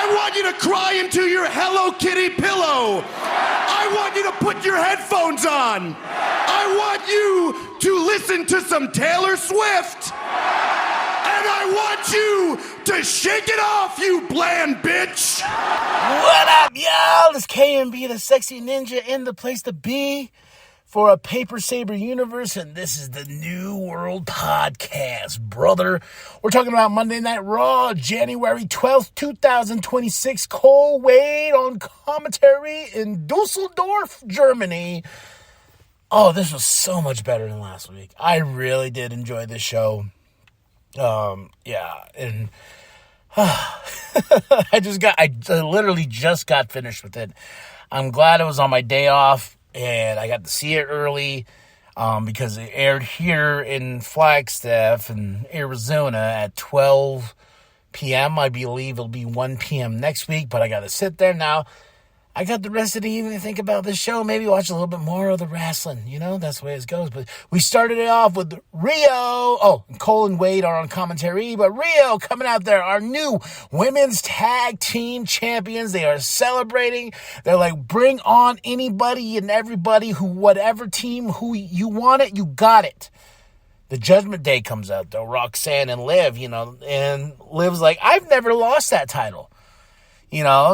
I want you to cry into your Hello Kitty pillow. I want you to put your headphones on. I want you to listen to some Taylor Swift. And I want you to shake it off, you bland bitch. What up, y'all? It's KMB, the sexy ninja, in the place to be for a Paper Saber universe, and this is the New World Podcast, brother. We're talking about Monday Night Raw, January 12th, 2026. Cole Wade on commentary in Dusseldorf, Germany. Oh, this was so much better than last week. I really did enjoy this show. And I literally just got finished with it. I'm glad it was on my day off, and I got to see it early, because it aired here in Flagstaff in Arizona at 12 p.m. I believe it'll be 1 p.m. next week, but I got to sit there now. I got the rest of the evening to think about this show, maybe watch a little bit more of the wrestling. You know, that's the way it goes. But we started it off with Rio. Oh, Cole and Wade are on commentary, but Rio coming out there, our new women's tag team champions. They are celebrating. They're like, bring on anybody and everybody who, whatever team, who you want it, you got it. The Judgment Day comes out, though, Roxanne and Liv, and Liv's like, I've never lost that title.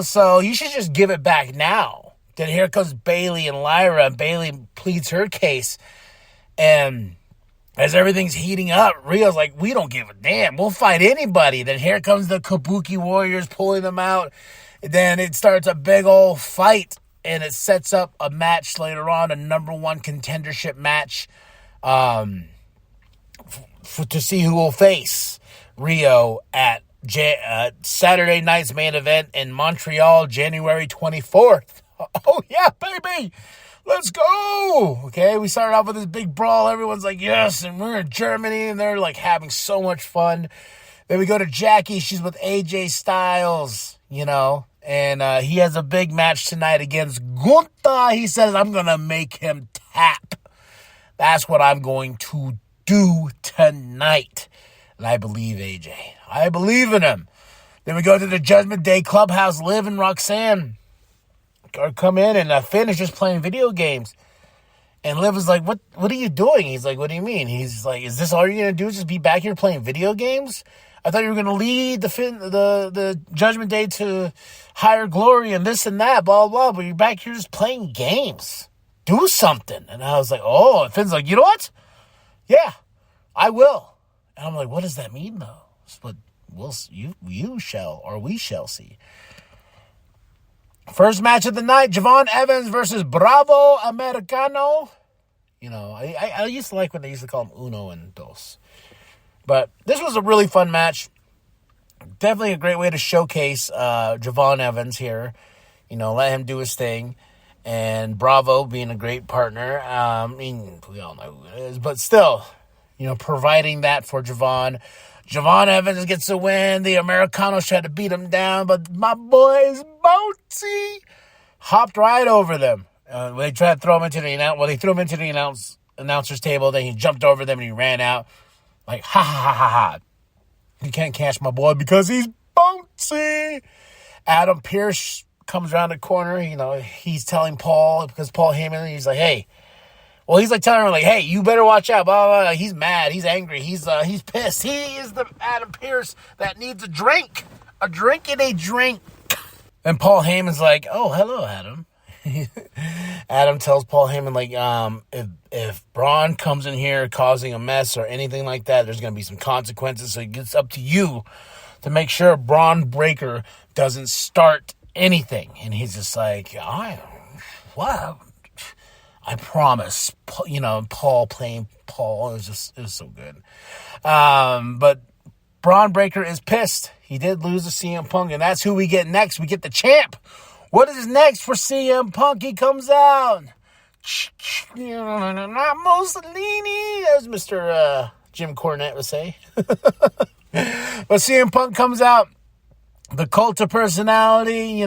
So you should just give it back now. Then here comes Bayley and Lyra, and Bayley pleads her case. And as everything's heating up, Rio's like, we don't give a damn. We'll fight anybody. Then here comes the Kabuki Warriors pulling them out. And then it starts a big old fight, and it sets up a match later on, a number one contendership match, to see who will face Rio at Saturday night's main event in Montreal, January 24th. Oh, yeah, baby. Let's go. Okay, we started off with this big brawl. Everyone's like, yes, and we're in Germany, and they're like having so much fun. Then we go to Jackie. She's with AJ Styles, and he has a big match tonight against Gunther. He says, I'm going to make him tap. That's what I'm going to do tonight. And I believe AJ. I believe in him. Then we go to the Judgment Day Clubhouse. Liv and Roxanne come in and finish just playing video games. And Liv is like, what are you doing? He's like, what do you mean? He's like, is this all you're going to do? Just be back here playing video games? I thought you were going to lead the Judgment Day to higher glory and this and that, blah, blah, but you're back here just playing games. Do something. And I was like, oh, and Finn's like, you know what? Yeah, I will. And I'm like, what does that mean, though? But we shall see. First match of the night, Javon Evans versus Bravo Americano. I used to like when they used to call him Uno and Dos. But this was a really fun match. Definitely a great way to showcase Javon Evans here. Let him do his thing. And Bravo being a great partner. We all know who it is. But still, providing that for Javon. Javon Evans gets the win. The Americanos tried to beat him down, but my boys, Bouncy, hopped right over them. They tried to throw him into they threw him into the announcer's table. Then he jumped over them and he ran out. Like, ha, ha, ha, ha, ha. You can't catch my boy because he's Bouncy. Adam Pearce comes around the corner. He's telling Paul, because Paul Heyman, he's like, hey. Well, he's like telling her, like, hey, you better watch out, blah, blah, blah. He's mad. He's angry. He's pissed. He is the Adam Pearce that needs a drink. A drink and a drink. And Paul Heyman's like, oh, hello, Adam. Adam tells Paul Heyman, like, if Braun comes in here causing a mess or anything like that, there's going to be some consequences. So it's up to you to make sure Braun Breaker doesn't start anything. And he's just like, wow. I promise, Paul playing Paul, it was so good. But Braun Breaker is pissed. He did lose to CM Punk, and that's who we get next. We get the champ. What is next for CM Punk? He comes out. Not Mussolini, as Mr. Jim Cornette would say. But CM Punk comes out, the cult of personality,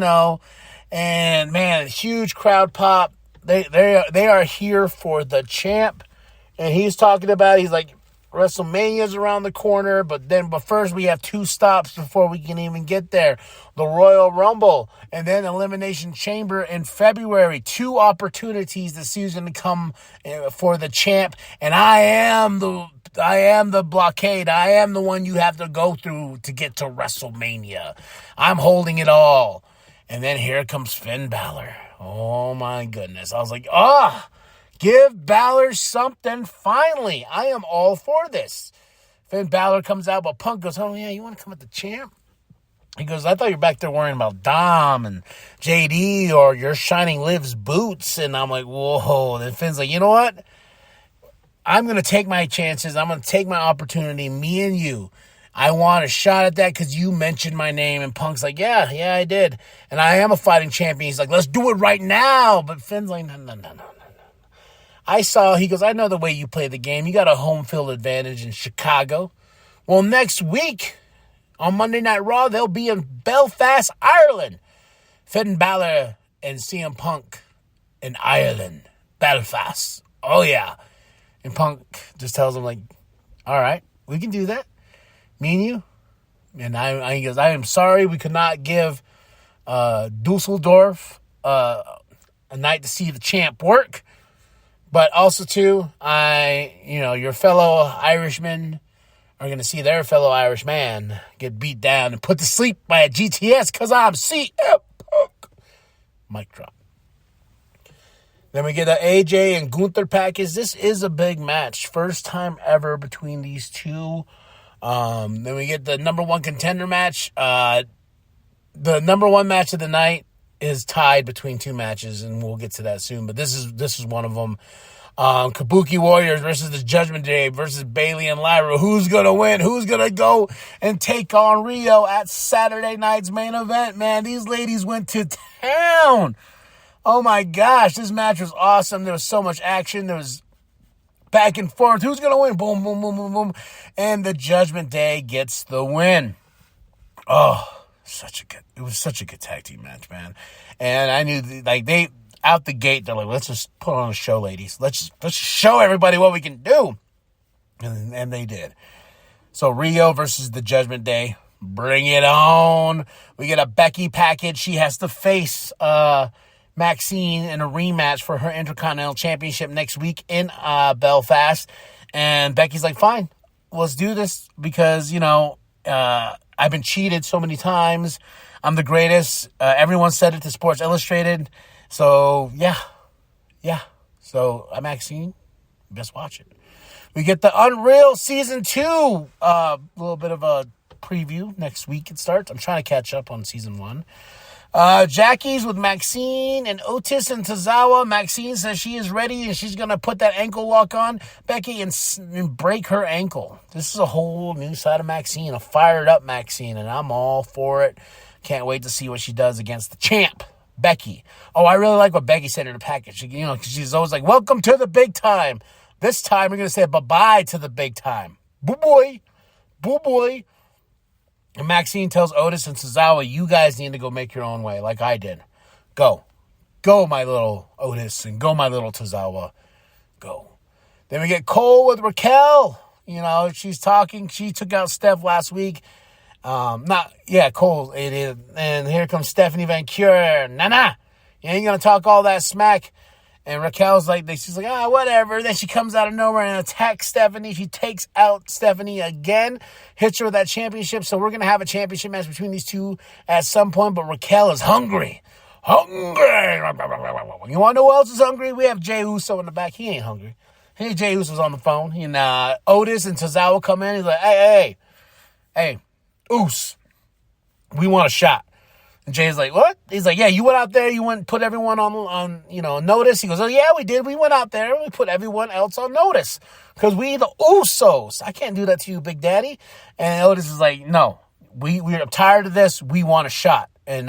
and man, huge crowd pop. They are here for the champ, and he's talking about. He's like, WrestleMania's around the corner, but first we have 2 stops before we can even get there. The Royal Rumble and then Elimination Chamber in February. 2 opportunities this season to come for the champ, and I am the blockade. I am the one you have to go through to get to WrestleMania. I'm holding it all. And then here comes Finn Balor. Oh my goodness. I was like, give Balor something finally. I am all for this. Finn Balor comes out, but Punk goes, oh yeah, you want to come at the champ? He goes, I thought you were back there worrying about Dom and JD or your Shining Liv's boots. And I'm like, whoa. Then Finn's like, you know what? I'm going to take my chances. I'm going to take my opportunity, me and you. I want a shot at that because you mentioned my name. And Punk's like, yeah, I did. And I am a fighting champion. He's like, let's do it right now. But Finn's like, no. He goes, I know the way you play the game. You got a home field advantage in Chicago. Well, next week on Monday Night Raw, they'll be in Belfast, Ireland. Finn Balor and CM Punk in Ireland, Belfast. Oh, yeah. And Punk just tells him, like, all right, we can do that. Me and you. And he goes, I am sorry we could not give Dusseldorf a night to see the champ work. But also, too, your fellow Irishmen are going to see their fellow Irishman get beat down and put to sleep by a GTS because I'm CM Punk. Mic drop. Then we get the AJ and Gunther package. This is a big match. First time ever between these two. Then we get the number 1 contender match. The number 1 match of the night is tied between 2 matches, and we'll get to that soon. But this is one of them. Kabuki Warriors versus the Judgment Day versus Bayley and Lyra. Who's going to win? Who's going to go and take on Rio at Saturday night's main event, man? These ladies went to town. Oh, my gosh. This match was awesome. There was so much action. There was back and forth. Who's going to win? Boom, boom, boom, boom, boom. And the Judgment Day gets the win. Oh, it was such a good tag team match, man. And I knew, they out the gate, they're like, let's just put on a show, ladies. Let's show everybody what we can do. And they did. So Rio versus the Judgment Day. Bring it on. We get a Becky package. She has to face Maxine in a rematch for her Intercontinental Championship next week in Belfast. And Becky's like, fine, let's do this because, I've been cheated so many times. I'm the greatest. Everyone said it to Sports Illustrated. So, yeah. So, Maxine, best watch it. We get the Unreal Season 2. A little bit of a preview. Next week it starts. I'm trying to catch up on Season 1. Jackie's with Maxine and Otis and Tozawa. Maxine says she is ready and she's going to put that ankle lock on Becky and break her ankle. This is a whole new side of Maxine, a fired up Maxine, and I'm all for it. Can't wait to see what she does against the champ, Becky. Oh, I really like what Becky said in the package. She's always like, welcome to the big time. This time we're going to say bye-bye to the big time. Boo-boy. Boo-boy. And Maxine tells Otis and Tozawa, you guys need to go make your own way like I did. Go. Go, my little Otis, and go, my little Tozawa. Go. Then we get Cole with Raquel. She's talking. She took out Steph last week. Cole. It is. And here comes Stephanie Van Cure. Nah. You ain't going to talk all that smack. And Raquel's she's like, whatever. Then she comes out of nowhere and attacks Stephanie. She takes out Stephanie again, hits her with that championship. So we're going to have a championship match between these two at some point. But Raquel is hungry. Hungry. You want to know who else is hungry? We have Jey Uso in the back. He ain't hungry. Hey, Jey Uso's on the phone. And Otis and Tozawa come in. He's like, hey, Us, we want a shot. And Jay's like, what? He's like, yeah, you went out there, you went and put everyone on notice. He goes, oh, yeah, we did. We went out there and we put everyone else on notice because we the Usos. I can't do that to you, Big Daddy. And Otis is like, no, we're tired of this. We want a shot. And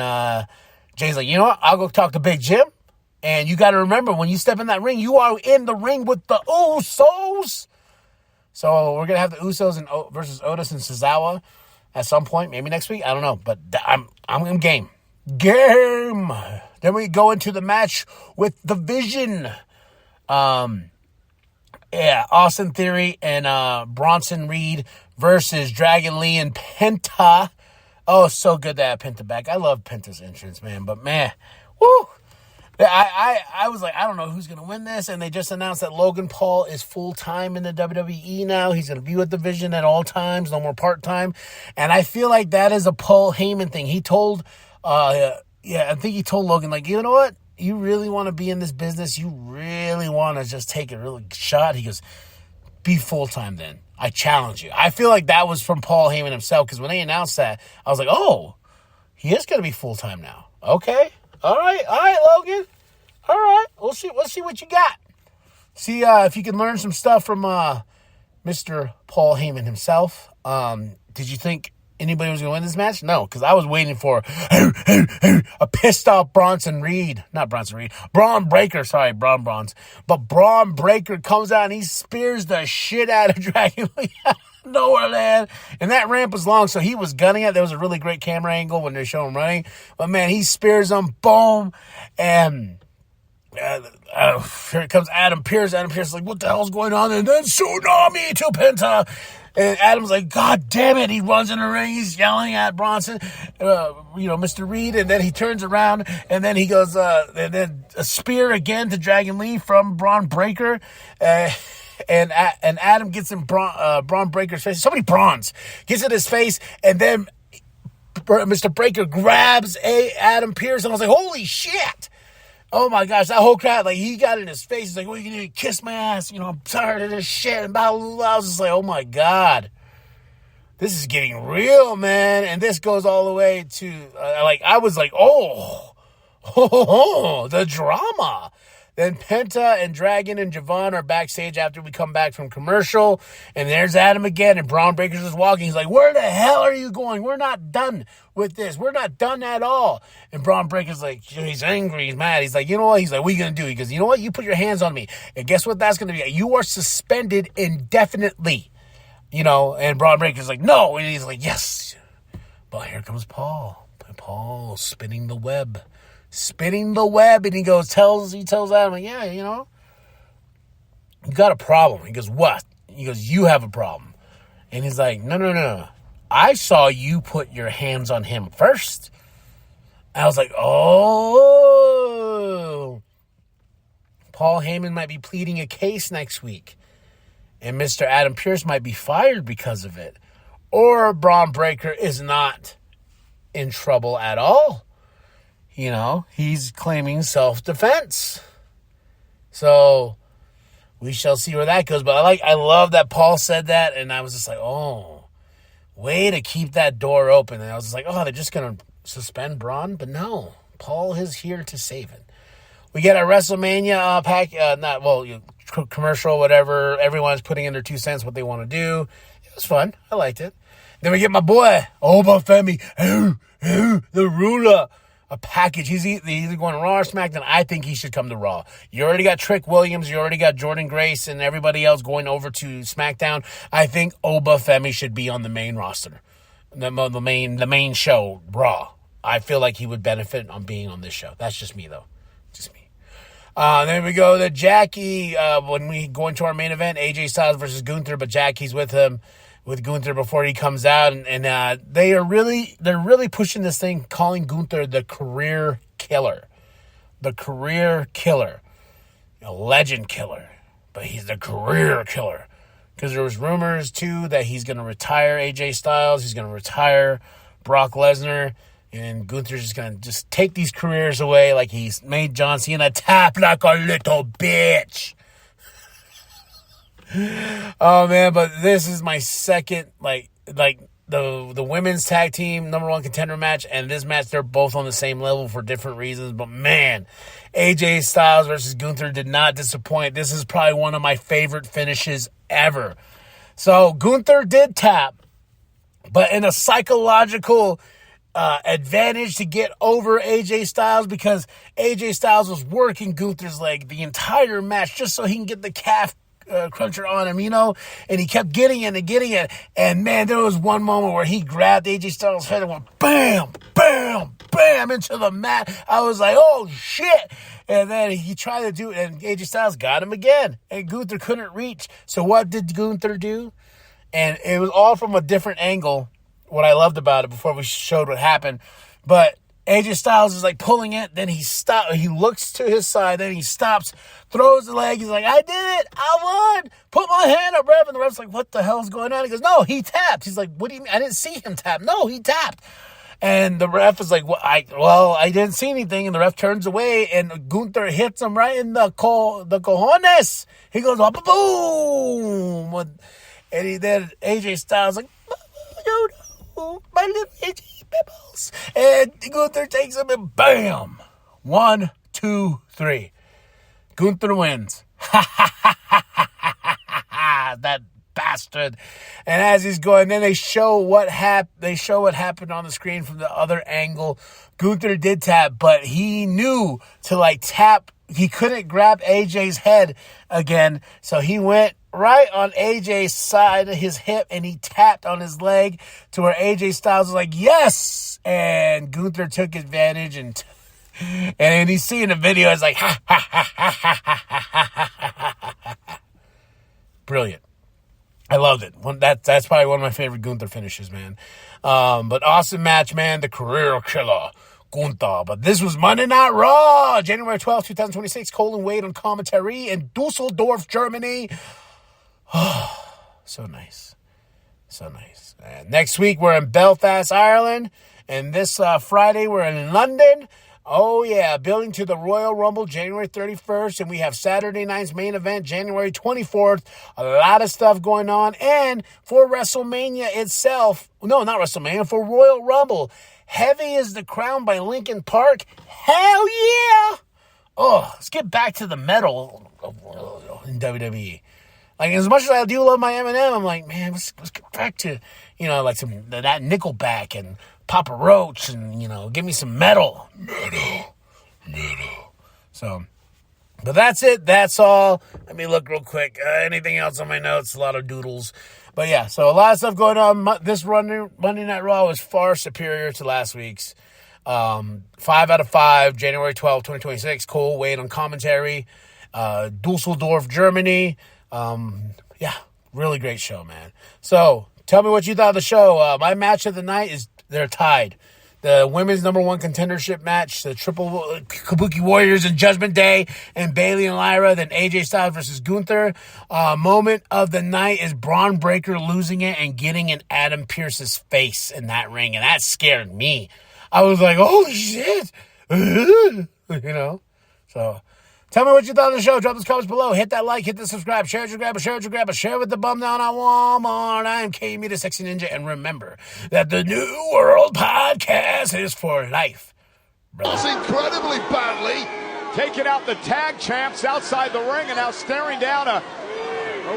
Jay's like, you know what? I'll go talk to Big Jim. And you got to remember, when you step in that ring, you are in the ring with the Usos. So we're going to have the Usos versus Otis and Tozawa at some point, maybe next week. I don't know, but I'm game. Game. Then we go into the match with the Vision. Yeah, Austin Theory and Bronson Reed versus Dragon Lee and Penta. Oh, so good to have Penta back. I love Penta's entrance, man. But, man, woo. I was like, I don't know who's going to win this. And they just announced that Logan Paul is full-time in the WWE now. He's going to be with the Vision at all times, no more part-time. And I feel like that is a Paul Heyman thing. He told, I think he told Logan, like, you know what? You really want to be in this business? You really want to just take a real shot? He goes, be full-time then. I challenge you. I feel like that was from Paul Heyman himself, because when they announced that, I was like, oh, he is going to be full-time now. Okay. All right, Logan. All right, we'll see what you got. See if you can learn some stuff from Mr. Paul Heyman himself. Did you think anybody was going to win this match? No, because I was waiting for a pissed-off Braun Breaker. Sorry, Braun Bronze. But Braun Breaker comes out and he spears the shit out of Dragon Lee. Nowhere, man. And that ramp was long, so he was gunning it. There was a really great camera angle when they show him running. But, man, he spears him. Boom. And here comes Adam Pearce. Adam Pearce is like, what the hell's going on? And then Tsunami to Penta. And Adam's like, God damn it. He runs in the ring. He's yelling at Bronson, Mr. Reed. And then he turns around. And then he goes, and then a spear again to Dragon Lee from Braun Breaker. And Adam gets in Braun Breaker's face. So many Brauns. Gets in his face. And then Mr. Breaker grabs Adam Pearce. And I was like, holy shit. Oh, my gosh. That whole crowd, like, he got in his face. He's like, what are you going to do? Kiss my ass. I'm tired of this shit. And blah, blah, blah. I was just like, oh, my God. This is getting real, man. And this goes all the way to, I was like, the drama. Then Penta and Dragon and Javon are backstage after we come back from commercial. And there's Adam again. And Braun Breaker's just walking. He's like, where the hell are you going? We're not done with this. We're not done at all. And Braun Breaker's like, he's angry. He's mad. He's like, you know what? He's like, what are you going to do? He goes, you know what? You put your hands on me. And guess what that's going to be? You are suspended indefinitely. And Braun Breaker's like, no. And he's like, yes. But here comes Paul. Paul spinning the web. And he tells Adam, like, yeah, you got a problem. He goes, what? He goes, you have a problem. And he's like, no. I saw you put your hands on him first. I was like, oh. Paul Heyman might be pleading a case next week. And Mr. Adam Pearce might be fired because of it. Or Braun Breaker is not in trouble at all. He's claiming self-defense. So we shall see where that goes. But I love that Paul said that, and I was just like, oh, way to keep that door open. And I was just like, oh, they're just going to suspend Braun? But no, Paul is here to save it. We get a WrestleMania commercial, whatever. Everyone's putting in their 2 cents what they want to do. It was fun. I liked it. Then we get my boy, Obafemi, the ruler. A package. He's either going to Raw or SmackDown. I think he should come to Raw. You already got Trick Williams. You already got Jordan Grace and everybody else going over to SmackDown. I think Obafemi should be on the main roster. The main show, Raw. I feel like he would benefit on being on this show. That's just me, though. Just me. Then we go to Jackie. When we go into our main event, AJ Styles versus Gunther, but Jackie's with him. With Gunther before he comes out, and they're really pushing this thing, calling Gunther the career killer, a legend killer, but he's the career killer because there was rumors too that he's going to retire AJ Styles, he's going to retire Brock Lesnar, and Gunther's just going to take these careers away like he's made John Cena tap like a little bitch. Oh man, but this is my second the women's tag team number 1 contender match, and this match they're both on the same level for different reasons. But man, AJ Styles versus Gunther did not disappoint. This is probably one of my favorite finishes ever. So Gunther did tap, but in a psychological advantage to get over AJ Styles because AJ Styles was working Gunther's leg the entire match just so he can get the calf cruncher on him, and he kept getting it. And man, there was one moment where he grabbed AJ Styles' head and went bam, bam, bam. bam, into the mat. I was like, oh, shit. And then he tried to do it, and AJ Styles got him again. And Gunther couldn't reach. So what did Gunther do? And it was all from a different angle, what I loved about it before we showed what happened. But AJ Styles is like pulling it, then he stops. He looks to his side, then he stops, throws the leg. He's like, I did it. I won. Put my hand up, ref. And the ref's like, what the hell's going on? He goes, no, he tapped. He's like, what do you mean? I didn't see him tap. No, he tapped. And the ref is like, I didn't see anything. And the ref turns away, and Gunther hits him right in the cojones. He goes, oh, boom. And then AJ Styles like, no, my little AJ Pebbles. And Gunther takes him and bam. 1, 2, 3. Gunther wins. That bastard. And as he's going, then they show what happened on the screen from the other angle. Gunther did tap, but he knew to like tap. He couldn't grab AJ's head again, so he went right on AJ's side of his hip, and he tapped on his leg to where AJ Styles was like, yes! And Gunther took advantage, and he's seeing the video, it's like, ha, ha, ha, ha, ha, ha, ha, ha. Brilliant. I loved it. That's probably one of my favorite Gunther finishes, man. But awesome match, man. The career killer, Gunther. But this was Monday Night Raw, January 12th, 2026. Colin Wade on commentary in Dusseldorf, Germany. So nice. So nice. And next week, we're in Belfast, Ireland. And this Friday, we're in London. Oh, yeah. Building to the Royal Rumble, January 31st. And we have Saturday night's main event, January 24th. A lot of stuff going on. And for WrestleMania itself, no, not WrestleMania, for Royal Rumble, Heavy is the Crown by Linkin Park. Hell yeah! Oh, let's get back to the metal in WWE. Like, as much as I do love my Eminem, I'm like, man, let's get back to, like that Nickelback and Papa Roach and, give me some metal. Metal. So, but that's it. That's all. Let me look real quick. Anything else on my notes? A lot of doodles. But yeah, so a lot of stuff going on. This Monday Night Raw was far superior to last week's. 5 out of 5, January 12th, 2026. Cole Wade on commentary. Dusseldorf, Germany. Yeah, really great show, man. So, tell me what you thought of the show. My match of the night is they're tied. The women's number 1 contendership match, the triple Kabuki Warriors and Judgment Day, and Bayley and Lyra, then AJ Styles versus Gunther. Moment of the night is Braun Breaker losing it and getting in Adam Pearce's face in that ring, and that scared me. I was like, holy shit. So, tell me what you thought of the show. Drop those comments below. Hit that like, hit the subscribe, share with the bum down on Walmart. I am K-Me, the Sexy Ninja, and remember that the New World Podcast is for life. That's incredibly badly. Taking out the tag champs outside the ring and now staring down a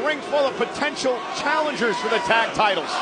ring full of potential challengers for the tag titles.